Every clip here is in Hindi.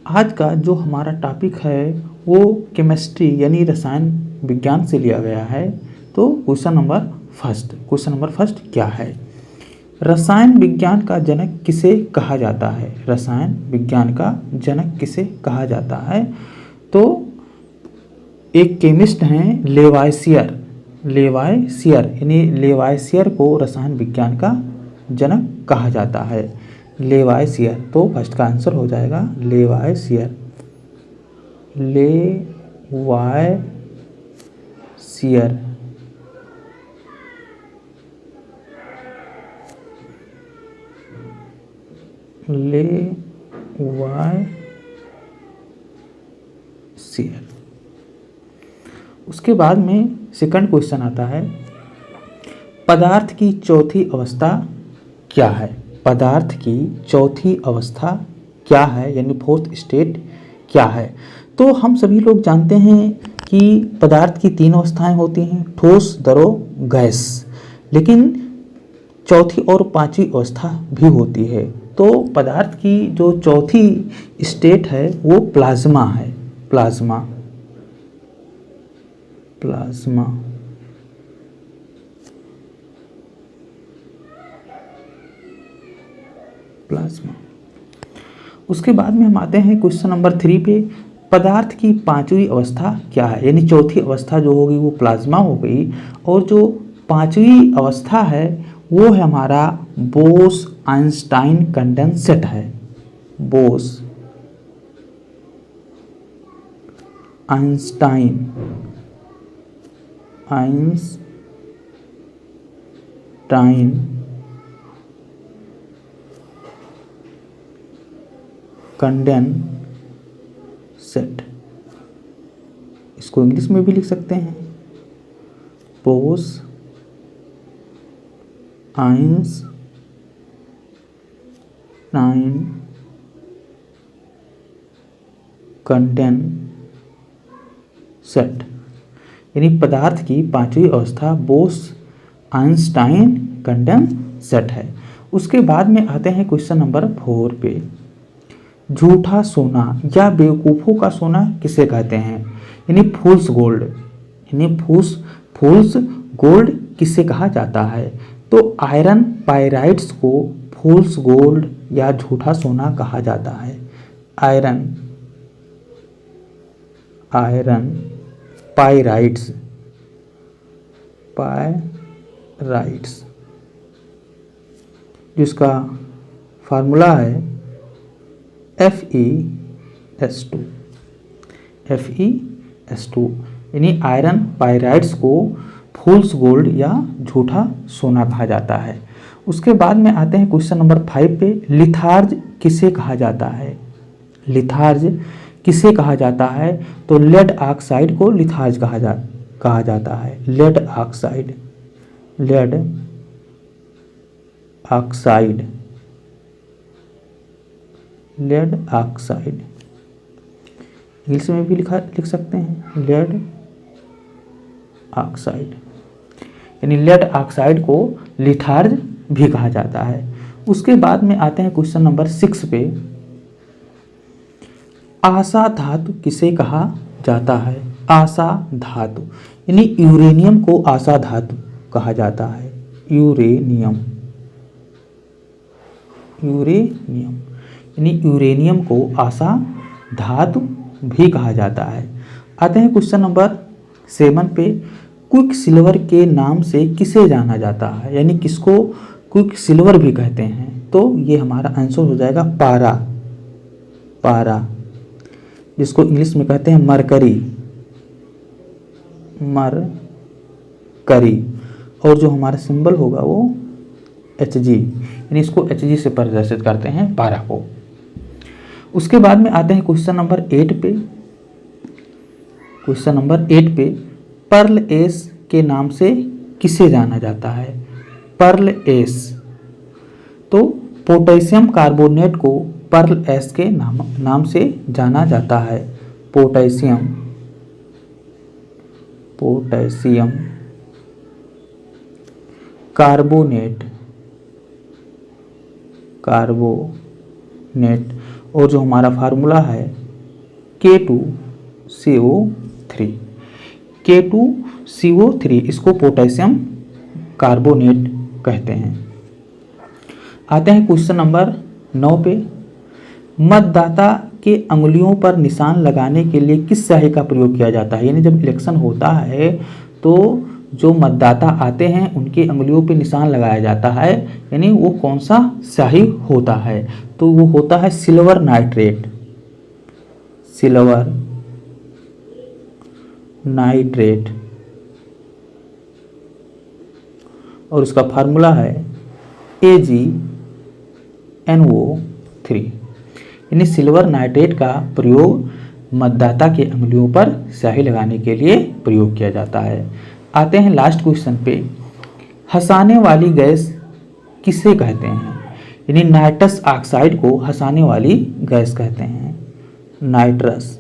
आज का जो हमारा टॉपिक है वो केमिस्ट्री यानी रसायन विज्ञान से लिया गया है। तो क्वेश्चन नंबर फर्स्ट क्या है? रसायन विज्ञान का जनक किसे कहा जाता है? रसायन विज्ञान का जनक किसे कहा जाता है? तो एक केमिस्ट हैं लेवाइसियर यानी लेवाइसियर को रसायन विज्ञान का जनक कहा जाता है। लेवाइसियर, तो फर्स्ट का आंसर हो जाएगा लेवाइसियर। लेवाइसियर लेवाइसियर। उसके बाद में सेकंड क्वेश्चन आता है, पदार्थ की चौथी अवस्था क्या है? पदार्थ की चौथी अवस्था क्या है यानी फोर्थ स्टेट क्या है? तो हम सभी लोग जानते हैं कि पदार्थ की 3 अवस्थाएं होती हैं, ठोस, द्रव, गैस। लेकिन चौथी और 5वीं अवस्था भी होती है। तो पदार्थ की जो चौथी स्टेट है वो प्लाज्मा है। प्लाज्मा उसके बाद में हम आते हैं क्वेश्चन नंबर 3 पे। पदार्थ की 5वीं अवस्था क्या है? यानी चौथी अवस्था जो होगी वो प्लाज्मा हो गई, और जो 5वीं अवस्था है वो है हमारा बोस आइंस्टाइन कंडेंसेट है। बोस आइंस्टाइन कंडेंसेट, इसको इंग्लिश में भी लिख सकते हैं बोस आइंस्टाइन कंडेंसेट, यानी पदार्थ की 5वीं अवस्था बोस आइंस्टाइन कंडेंसेट है। उसके बाद में आते हैं क्वेश्चन नंबर 4 पे। झूठा सोना या बेवकूफ़ों का सोना किसे कहते हैं? यानी फूल्स गोल्ड, फूल्स गोल्ड किसे कहा जाता है? तो आयरन पाइराइट्स को फूल्स गोल्ड या झूठा सोना कहा जाता है। आयरन पाइराइट्स जिसका फार्मूला है Fe(S2) यानी आयरन पाइराइट्स को फूल्स गोल्ड या झूठा सोना कहा जाता है। उसके बाद में आते हैं क्वेश्चन नंबर 5 पे। लिथार्ज किसे कहा जाता है? लिथार्ज किसे कहा जाता है? तो लेड ऑक्साइड को लिथार्ज कहा जाता है। लेड ऑक्साइड इंग्लिश में भी लिख सकते हैं लेड ऑक्साइड, यानी लेड ऑक्साइड को लिथार्ज भी कहा जाता है। उसके बाद में आते हैं क्वेश्चन नंबर 6 पे। आशा धातु किसे कहा जाता है? आशा धातु यानी यूरेनियम को आशा धातु कहा जाता है। यूरेनियम यानी यूरेनियम को आशा धातु भी कहा जाता है। आते हैं क्वेश्चन नंबर 7 पे। क्विक सिल्वर के नाम से किसे जाना जाता है? यानी किसको क्विक सिल्वर भी कहते हैं? तो ये हमारा आंसर हो जाएगा पारा, जिसको इंग्लिश में कहते हैं मरकरी, और जो हमारा सिंबल होगा वो Hg, यानी इसको Hg से प्रदर्शित करते हैं पारा को। उसके बाद में आते हैं क्वेश्चन नंबर 8 पे। पर्ल एस के नाम से किसे जाना जाता है? पर्ल एस, तो पोटेशियम कार्बोनेट को पर्ल एस के नाम से जाना जाता है। पोटेशियम कार्बोनेट और जो हमारा फार्मूला है K2CO3, K2CO3 इसको पोटेशियम कार्बोनेट कहते हैं। आते हैं क्वेश्चन नंबर 9 पे। मतदाता के अंगुलियों पर निशान लगाने के लिए किस स्याही का प्रयोग किया जाता है? यानी जब इलेक्शन होता है तो जो मतदाता आते हैं उनकी अंगुलियों पे निशान लगाया जाता है, यानी वो कौन सा स्याही होता है? तो वो होता है सिल्वर नाइट्रेट, सिल्वर नाइट्रेट, और उसका फार्मूला है AgNO3। यानी सिल्वर नाइट्रेट का प्रयोग मतदाता के अंगुलियों पर स्याही लगाने के लिए प्रयोग किया जाता है। आते हैं लास्ट क्वेश्चन पे। हंसाने वाली गैस किसे कहते हैं? यानी नाइट्रस ऑक्साइड को हंसाने वाली गैस कहते हैं। नाइट्रस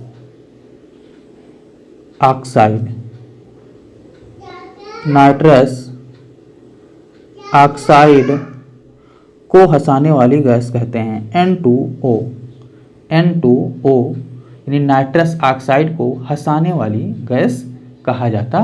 ऑक्साइड, नाइट्रस ऑक्साइड को हंसाने वाली गैस कहते हैं। N2O, N2O यानी नाइट्रस ऑक्साइड को हंसाने वाली गैस कहा जाता